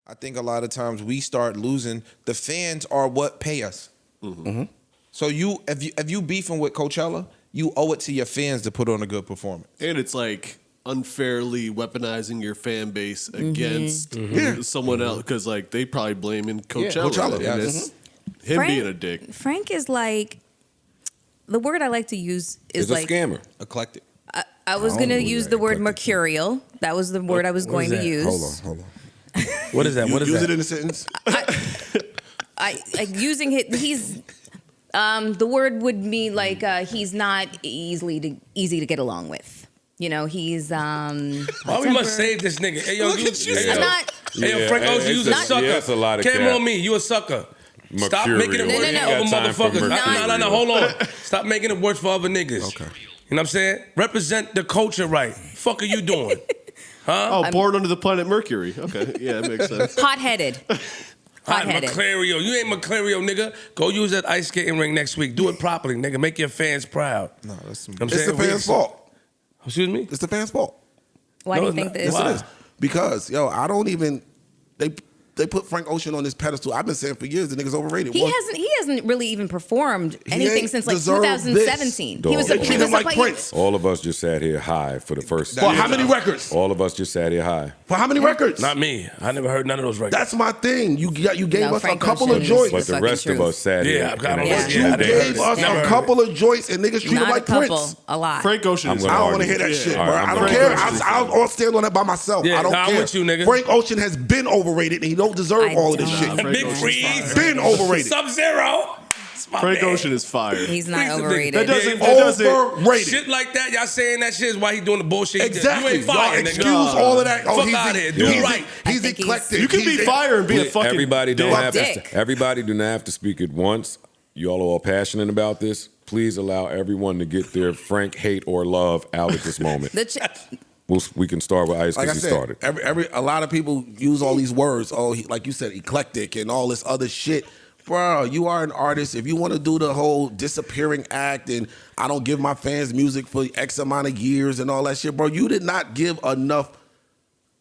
I think a lot of times we start losing. The fans are what pay us. So if you beefing with Coachella, you owe it to your fans to put on a good performance. And it's like unfairly weaponizing your fan base against someone else because like they probably blaming Coachella. Coachella, and it's him being a dick. Frank is like, the word I like to use is He's a like scammer. Eclectic. I was going to use the word mercurial. That was the word I was going to use. Hold on. What is that? What is Use that? it in a sentence. I using it. He's the word would mean like he's not easy to get along with. You know, he's Why we must save this nigga? Hey yo, I'm not. Hey yo, Frank Ocean, you's a sucker. Yeah, that's a lot of Came cap. on me, you a sucker. Stop Mercurial. making it No, worse no, for no. other Ain't got time for motherfuckers. mercurial. No, hold on. Stop making it worse for other niggas. Okay. You know what I'm saying? Represent the culture right. Fuck are you doing? Huh? Oh, born under the planet Mercury. Okay, yeah, that makes sense. Hot-headed. Hot-headed. McClario. You ain't McClario, nigga. Go use that ice skating ring next week. Do it properly, nigga. Make your fans proud. No, that's You know what I'm it's the saying? fans' fault. Excuse me? It's the fans' fault. Why No, do you it's think not. this? Why? It is. Because, I don't even, they put Frank Ocean on this pedestal. I've been saying for years the nigga's overrated. He hasn't really even performed anything ain't since like deserved 2017. this. He was Dog. a, They he treat was him like a- Prince. All of us just sat here high for the first For how many records? All of us just sat here high. For how many records? Not me. I never heard none of those records. That's my thing. You gave No, us Frank a couple Ocean of is joints. But the fucking rest of truth. us sat here. Yeah, I've got and them. it Yeah. was You Yeah, two they gave days. us Never a heard couple of joints and niggas treat him Not like a couple, Prince. a lot. Frank Ocean I'm is gonna I don't argue. want to hear that shit, All bro. right, I'm I don't gonna care. argue. I'll stand on that by myself. Yeah, I don't nah, I'm care. with you, nigga. Frank Ocean has been overrated and he don't deserve I all of this don't. shit. Frank Big Ocean's Freeze. Been overrated. Sub-Zero. Frank Ocean is fire. He's not Freeze the nigga. overrated. That doesn't. Overrated. Shit like that, y'all saying that shit is why he doing the bullshit. Exactly. You ain't fire, Y'all nigga. excuse all of that. Fuck outta here. Do it right. He's I think eclectic. You can be fire and be a fucking. Everybody don't dick. have Dick. to. Everybody do not have to speak at once. Y'all are all passionate about this. Please allow everyone to get their frank hate or love out at this moment. We can start with Ice Like I because he said, started. a lot of people use all these words. Oh, like you said, eclectic and all this other shit. Bro, you are an artist. If you want to do the whole disappearing act and I don't give my fans music for X amount of years and all that shit, bro, you did not give enough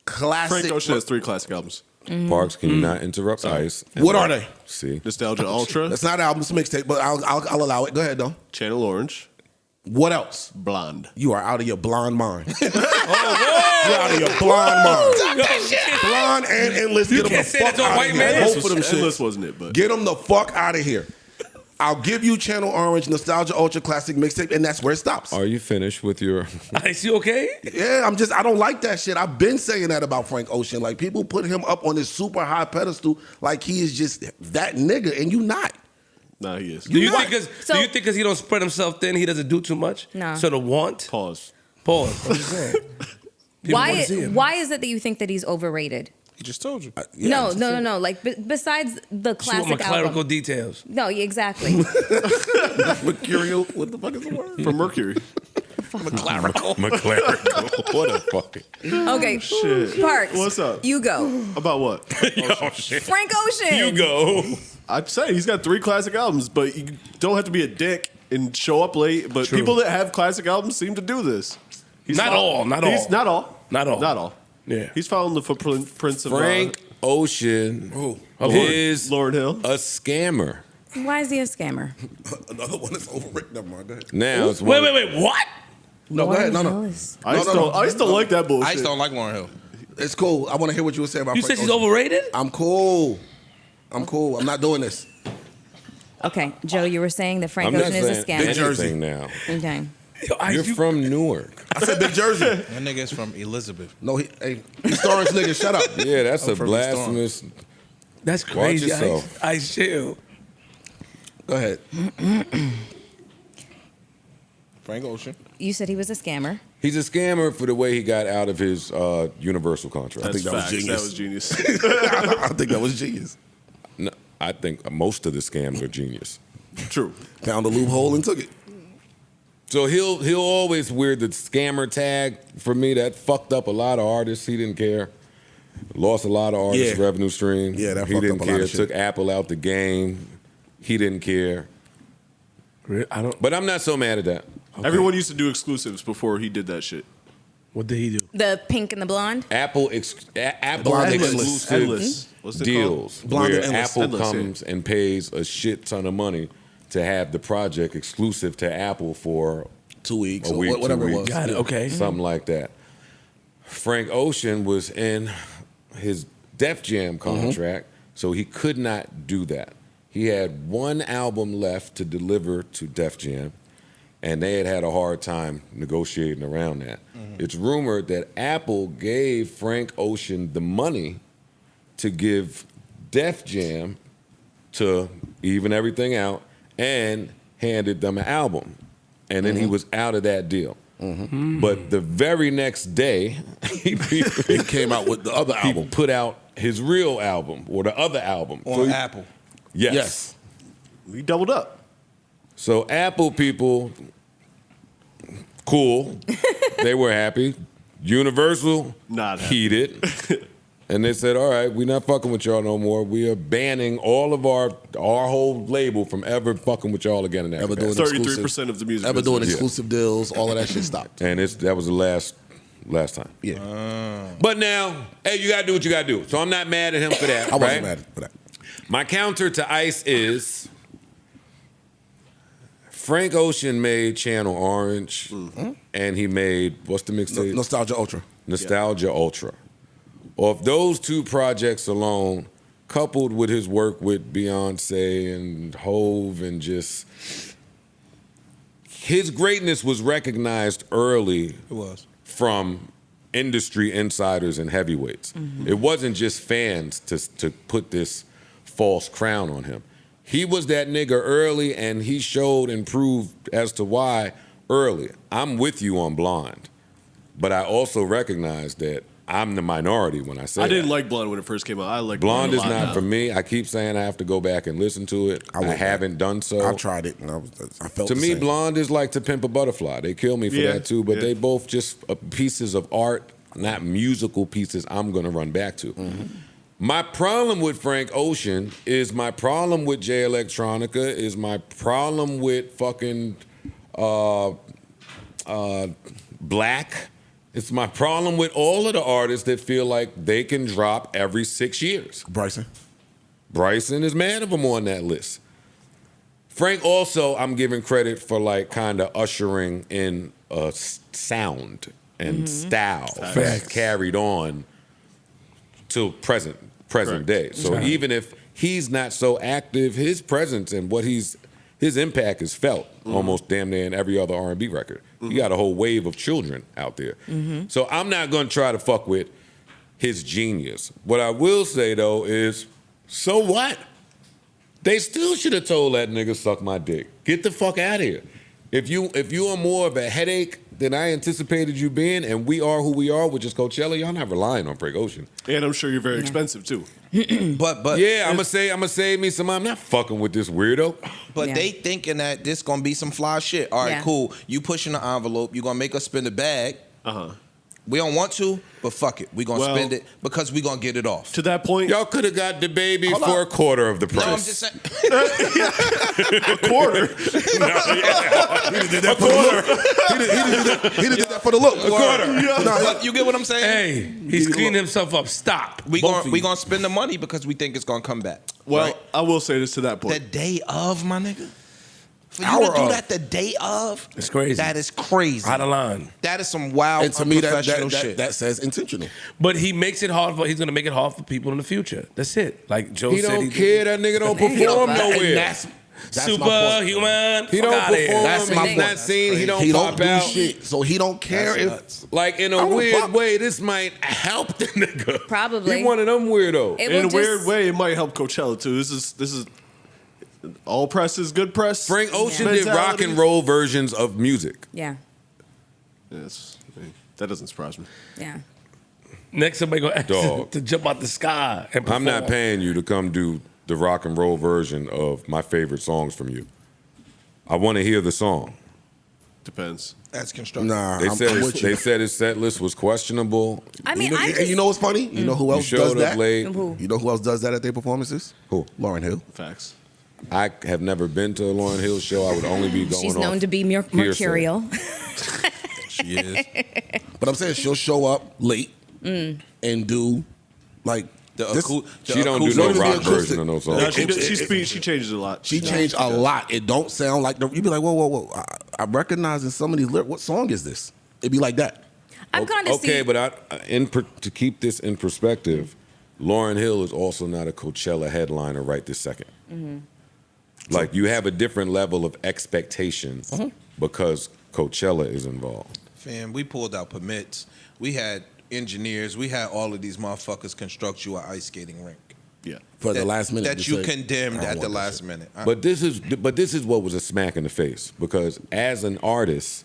classic. Frank Ocean has 3 classic albums. Parks, can you not interrupt Ice? What are they? See, Nostalgia Ultra, That's not albums, mixtape, but I'll allow it. Go ahead, though. Channel Orange, What else? Blonde. You are out of your blonde mind. You're out of your blonde mind. Blonde and endless. You Get them can't the say fuck that to a out white of man. here. Both of them Endless shits. wasn't it? But Get them the fuck out of here. I'll give you Channel Orange, Nostalgia Ultra Classic Mixtape, and that's where it stops. are you finished with your? Ice, you okay? Yeah, I don't like that shit. I've been saying that about Frank Ocean. Like, people put him up on this super high pedestal like he is just that nigga, and you not. nah, he is. Do you not. think because he don't spread himself thin, he doesn't do too much? No. So the want? Pause. Pause. I'm just saying. People wanna see him. Why is it that you think that he's overrated? He just told you. No. Like besides the She want my classic clerical album. details. No, exactly. Mercurial, what the fuck is the word? From Mercury. McClarical. What a fucking. Okay. Shit. Parks. What's up? You go. About what? Yo, shit. Frank Ocean. You go. I'd say he's got 3 classic albums, but you don't have to be a dick and show up late. But True. people that have classic albums seem to do this. Not all. Not all. Yeah. He's following the footprints of Frank Ocean is Lauryn Hill. a scammer. Why is he a scammer? Another one that's overrated. Never mind. Go ahead. Now it's Wait, one. what? No, go ahead. No, Lauryn Hill no. is- I used to like that bullshit. I just don't like Lauryn Hill. It's cool. I want to hear what you were saying about You Frank said she's Ocean. overrated? I'm cool. I'm not doing this. Okay, Joe, you were saying that Frank I'm not Ocean is a saying scammer. anything now. Okay. Yo, Ice, You're from Newark. I said Big Jersey. That nigga is from Elizabeth. No, East Orange nigga, shut up. Yeah, that's a from East blasphemous. That's crazy. yourself. Ice, chill. Go ahead. Frank Ocean. You said he was a scammer. He's a scammer for the way he got out of his Universal contract. That's think that was facts. genius. That was genius. I think that was genius. No, I think most of the scams are genius. True. Found a loophole and took it. So he'll always wear the scammer tag. For me, that fucked up a lot of artists. He didn't care. Lost a lot of artists' Yeah. revenue stream. Yeah, that he fucked didn't up a lot care. of shit. Took Apple out the game. He didn't care. I don't. But I'm not so mad at that. Everyone used to do exclusives before he did that shit. What did he do? The pink and the blonde. Apple Blonde exclusive Endless. What's it deals Blonde where and Endless. Apple Endless, comes and pays a shit ton of money to have the project exclusive to Apple for 2 weeks a or week, whatever 2 it was. weeks. Got it. Okay. Something like that. Frank Ocean was in his Def Jam contract, so he could not do that. He had one album left to deliver to Def Jam, and they had a hard time negotiating around that. It's rumored that Apple gave Frank Ocean the money to give Def Jam to even everything out and handed them an album. And then he was out of that deal. But the very next day, he came out with the other album. He put out his real album or the other album. On Apple. Yes. We doubled up. So Apple people, cool. They were happy. Universal, Not happy. heated. And they said, all right, we're not fucking with y'all no more. We are banning all of our whole label from ever fucking with y'all again in that Ever doing capacity. 33% of the music Ever doing business. exclusive deals, all of that shit stopped. And that was the last time. Yeah. But now, hey, you gotta do what you gotta do. So I'm not mad at him for that. I wasn't right? mad for that. My counter to Ice is Frank Ocean made Channel Orange, and he made, what's the mixtape? Nostalgia Ultra. Nostalgia Ultra. Off those two projects alone, coupled with his work with Beyonce and Hove and just his greatness was recognized early It was. from industry insiders and heavyweights. It wasn't just fans to put this false crown on him. He was that nigga early, and he showed and proved as to why early. I'm with you on Blonde, but I also recognize that I'm the minority when I say I didn't that. like Blonde when it first came out. I like Blonde a is lot not now. for me. I keep saying I have to go back and listen to it. I went haven't done so. I tried it, and I felt To the me, same. Blonde is like To Pimp a Butterfly. They kill me for Yeah, that too, but yeah. they both just pieces of art, not musical pieces I'm going to run back to. My problem with Frank Ocean is my problem with Jay Electronica, is my problem with fucking Black. It's my problem with all of the artists that feel like they can drop every 6 years. Bryson. Bryson is mad of him on that list. Frank also, I'm giving credit for like kind of ushering in a sound and style that's carried on till present day. So even if he's not so active, his presence and what his impact is felt almost damn near in every other R&B record. You got a whole wave of children out there. So I'm not going to try to fuck with his genius. What I will say though is, so what? They still should have told that nigga suck my dick. Get the fuck out of here. If you are more of a headache than I anticipated you being, and we are who we are, which is Coachella, y'all not relying on Frank Ocean. And I'm sure you're very expensive too. But Yeah, I'm gonna save me some money. I'm not fucking with this weirdo. But Yeah. they thinking that this gonna be some fly shit. All right, Yeah. cool. You pushing the envelope. You gonna make us spend the bag. We don't want to, but fuck it. We gonna Well- spend it because we gonna get it off. To that point, Y'all could have got the baby Hold for up. a quarter of the price. No, I'm just saying. quarter. He did that for the look. He did that for the look. But you get what I'm saying? Hey, he's cleaning himself up. Stop. we Both gonna of we you. gonna spend the money because we think it's gonna come back. Well, right? I will say this to that The point. day of, my nigga. For you Hour to do of. that the day of, It's crazy. that is crazy. Out of line. That is some wild, And to me, unprofessional shit. that says intentional. But he makes it hard he's gonna make it hard for people in the future. That's it. Like Joe He said, don't care. That nigga don't perform And nowhere. That's my point. Superhuman. He don't perform. That's my He's point. not seen. He don't He pop don't do out. shit, so he don't care That's if. nuts. Like in I a don't weird fuck. way, this might help the nigga. Probably. He one of them weirdos. It In will a weird just- way, it might help Coachella too. This is all press is good press. Frank Ocean Yeah. did rock Mentality. and roll versions of music. Yeah. Yes, that doesn't surprise me. Yeah. Next, somebody gonna ask Dog. to jump out the sky and I'm not perform. paying you to come do the rock and roll version of my favorite songs from you. I want to hear the song. Depends. That's constructive. Nah, They I'm said with you. they said his set list was questionable. I mean, You know, I and just, you know what's funny? You know who You else does showed up that? late. Who? You know who else does that at their performances? Who? Lauryn Hill. Facts. I have never been to a Lauryn Hill show. I would only be going she's off known to be hearsay. mercurial. She is. But I'm saying she'll show up late and do like She don't do no rock version of no song. No, she changes a lot. She changed a lot. It don't sound like you'd be like, whoa. I recognize in some of these lyrics. What song is this? It'd be like that. I've gone to see. Okay, but to keep this in perspective, Lauryn Hill is also not a Coachella headliner right this second. Mm-hmm. Like you have a different level of expectation because Coachella is involved. Fam, we pulled out permits. We had engineers. We had all of these motherfuckers construct you an ice skating rink. Yeah. For the last minute. That you condemned at the last minute. But this is what was a smack in the face because as an artist,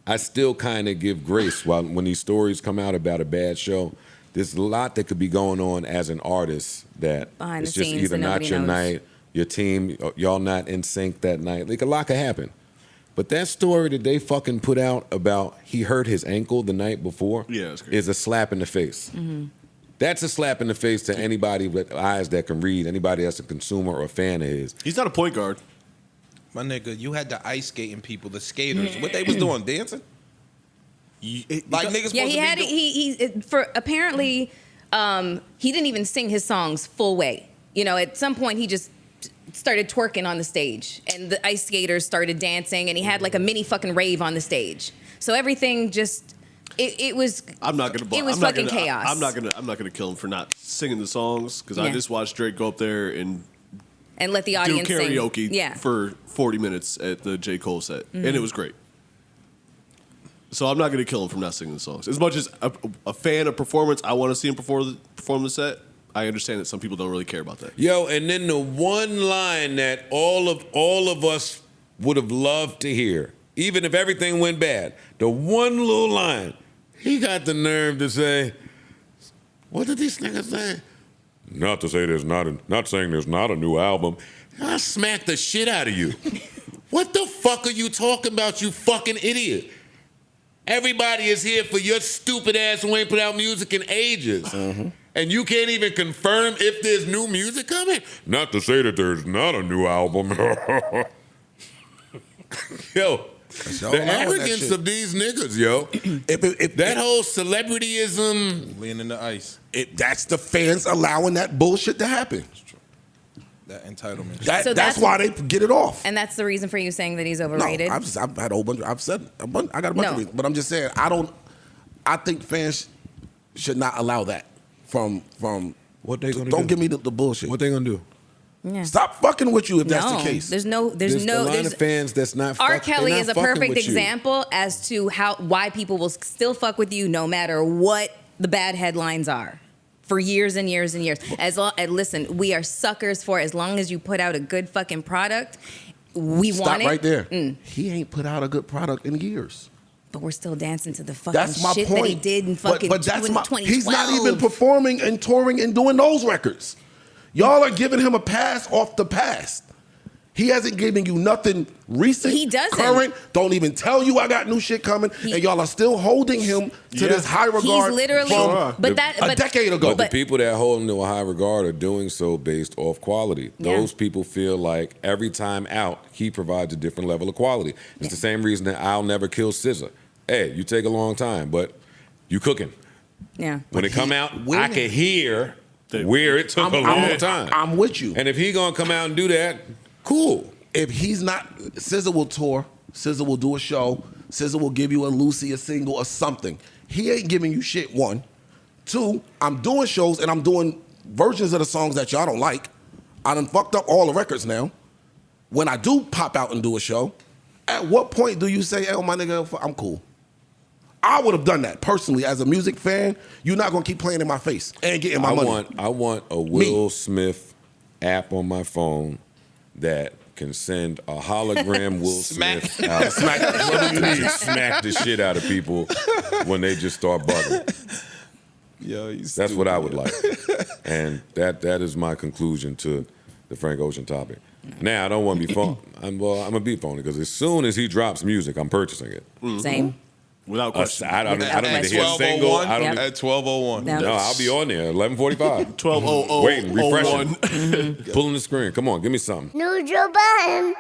I still kind of give grace when these stories come out about a bad show. There's a lot that could be going on as an artist that Behind it's the just scenes either that not nobody your knows. night, your team, y'all not in sync that night. Like a lot could happen. But that story that they fucking put out about he hurt his ankle the night before is a slap in the face. Mm-hmm. That's a slap in the face to anybody with eyes that can read, anybody that's a consumer or a fan of his. He's not a point guard. My nigga, you had the ice skating people, the skaters. What they was doing, dancing? Like niggas. Yeah, he had it. He for apparently he didn't even sing his songs full way. You know, at some point he just started twerking on the stage, and the ice skaters started dancing, and he had like a mini fucking rave on the stage. So everything just it was. I'm not gonna. It was fucking chaos. I'm not gonna kill him for not singing the songs because I Yeah. just watched Drake go up there and let the do audience karaoke sing. for 40 minutes at the J. Cole set, and it was great. So I'm not going to kill him for not singing the songs. As much as a fan of performance, I want to see him perform the set. I understand that some people don't really care about that. Yo, and then the one line that all of us would have loved to hear, even if everything went bad, the one little line, he got the nerve to say, what did these niggas say? Not to say not saying there's not a new album. I smack the shit out of you. What the fuck are you talking about, you fucking idiot? Everybody is here for your stupid ass who ain't put out music in ages. Mm-hmm. And you can't even confirm if there's new music coming? Not to say that there's not a new album. Yo, the arrogance of these niggas, yo. If that whole celebrityism. Lean in the ice. That's the fans allowing that bullshit to happen. That entitlement. That's why they get it off. And that's the reason for you saying that he's overrated. No, I've had a whole bunch. I've said I got a bunch of reasons, but I'm just saying I think fans should not allow that from. What they gonna do? Don't give me the bullshit. What they gonna do? Yeah. Stop fucking with you if that's the case. There's no a line of fans that's not. R. Kelly is a perfect with you. example as to why people will still fuck with you no matter what the bad headlines are. For years and years and years. Listen, we are suckers for as long as you put out a good fucking product, we Stop want it. right there. He ain't put out a good product in years. But we're still dancing to the fucking That's my shit point. that he did in fucking but that's 2012. He's not even performing and touring and doing those records. Y'all are giving him a pass off the past. He hasn't given you nothing recent, He doesn't. current, don't even tell you I got new shit coming, and y'all are still holding him to this high regard He's literally, from a decade ago. But the people that hold him to a high regard are doing so based off quality. Yeah. Those people feel like every time out, he provides a different level of quality. It's the same reason that I'll never kill SZA. Hey, you take a long time, but you cooking. Yeah. When it come out, I can hear where it took a long time. I'm with you. And if he gonna come out and do that, cool. If he's not, SZA will tour, SZA will do a show, SZA will give you a Lucy, a single, or something. He ain't giving you shit, one. Two, I'm doing shows and I'm doing versions of the songs that y'all don't like. I done fucked up all the records now. When I do pop out and do a show, at what point do you say, oh, my nigga, I'm cool? I would have done that personally as a music fan. You're not gonna keep playing in my face and getting my money. I want a Will Smith app on my phone that can send a hologram Will Smith out. Smack the shit out of people when they just start bugging. Yo, That's what I would like. And that is my conclusion to the Frank Ocean topic. Now, I don't want to be phony. I'm going to be phony because as soon as he drops music, I'm purchasing it. Same. Without question. I don't need to hear a single. I don't At 12:01. No. No, I'll be on there 11:45. 12:00. Waiting, refreshing, pulling the screen. Come on, give me something. Neutral button.